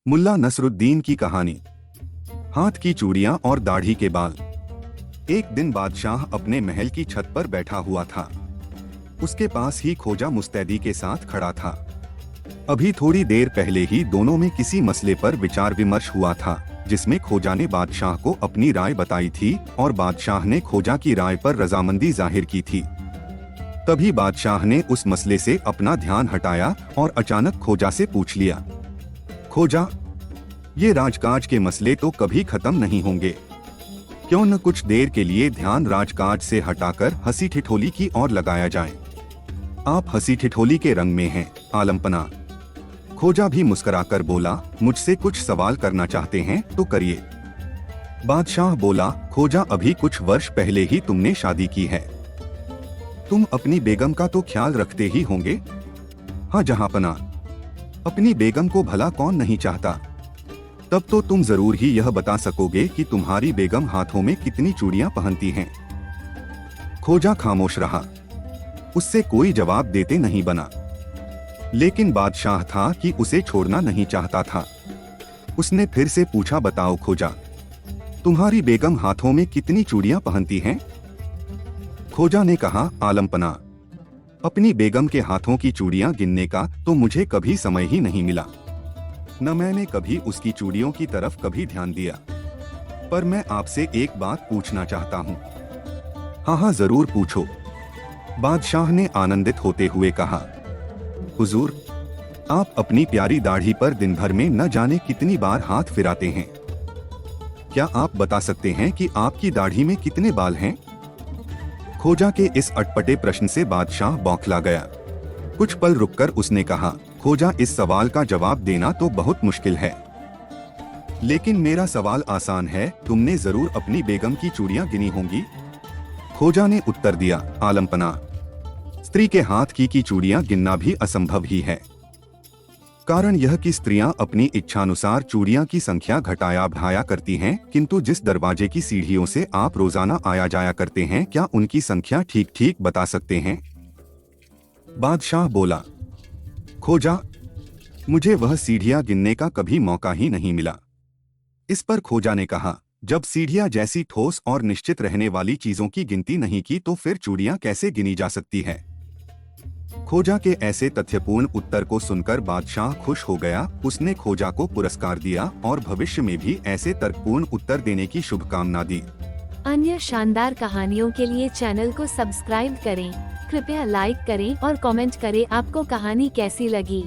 मुल्ला नसरुद्दीन की कहानी। हाथ की चूड़ियां और दाढ़ी के बाल। एक दिन बादशाह अपने महल की छत पर बैठा हुआ था। उसके पास ही खोजा मुस्तैदी के साथ खड़ा था। अभी थोड़ी देर पहले ही दोनों में किसी मसले पर विचार विमर्श हुआ था, जिसमें खोजा ने बादशाह को अपनी राय बताई थी और बादशाह ने खोजा की राय पर रजामंदी जाहिर की थी। तभी बादशाह ने उस मसले से अपना ध्यान हटाया और अचानक खोजा से पूछ लिया, खोजा, ये राजकाज के मसले तो कभी खत्म नहीं होंगे। क्यों न कुछ देर के लिए ध्यान राजकाज से हटाकर हंसी ठिठोली की ओर लगाया जाए। आप हंसी ठिठोली के रंग में हैं, आलमपना। खोजा भी मुस्कुराकर बोला, मुझसे कुछ सवाल करना चाहते हैं तो करिए। बादशाह बोला, खोजा, अभी कुछ वर्ष पहले ही तुमने शादी की है। तुम अपनी बेगम का तो ख्याल रखते ही होंगे। हाँ जहांपना, अपनी बेगम को भला कौन नहीं चाहता। तब तो तुम जरूर ही यह बता सकोगे कि तुम्हारी बेगम हाथों में कितनी चूड़ियां पहनती हैं। खोजा खामोश रहा, उससे कोई जवाब देते नहीं बना। लेकिन बादशाह था कि उसे छोड़ना नहीं चाहता था। उसने फिर से पूछा, बताओ खोजा, तुम्हारी बेगम हाथों में कितनी चूड़ियां पहनती हैं? खोजा ने कहा, आलमपना, अपनी बेगम के हाथों की चूड़ियां गिनने का तो मुझे कभी समय ही नहीं मिला। न मैंने कभी उसकी चूड़ियों की तरफ कभी ध्यान दिया। पर मैं आपसे एक बात पूछना चाहता हूँ। हाँ हाँ जरूर पूछो, बादशाह ने आनंदित होते हुए कहा। हुजूर, आप अपनी प्यारी दाढ़ी पर दिन भर में न जाने कितनी बार हाथ फिराते हैं। क्या आप बता सकते हैं कि आपकी दाढ़ी में कितने बाल हैं? खोजा के इस अटपटे प्रश्न से बादशाह बौखला गया। कुछ पल रुककर उसने कहा, खोजा, इस सवाल का जवाब देना तो बहुत मुश्किल है, लेकिन मेरा सवाल आसान है। तुमने जरूर अपनी बेगम की चूड़ियां गिनी होंगी। खोजा ने उत्तर दिया, आलमपना, स्त्री के हाथ की चूड़ियां गिनना भी असंभव ही है। कारण यह कि स्त्रियां अपनी इच्छानुसार चूड़ियां की संख्या घटाया बढ़ाया करती हैं, किंतु जिस दरवाजे की सीढ़ियों से आप रोजाना आया जाया करते हैं, क्या उनकी संख्या ठीक ठीक बता सकते हैं? बादशाह बोला, खोजा, मुझे वह सीढ़ियां गिनने का कभी मौका ही नहीं मिला। इस पर खोजा ने कहा, जब सीढ़ियां जैसी ठोस और निश्चित रहने वाली चीजों की गिनती नहीं की तो फिर चूड़ियां कैसे गिनी जा सकती है? खोजा के ऐसे तथ्यपूर्ण उत्तर को सुनकर बादशाह खुश हो गया। उसने खोजा को पुरस्कार दिया और भविष्य में भी ऐसे तर्कपूर्ण उत्तर देने की शुभकामना दी। अन्य शानदार कहानियों के लिए चैनल को सब्सक्राइब करें। कृपया लाइक करें और कमेंट करें आपको कहानी कैसी लगी।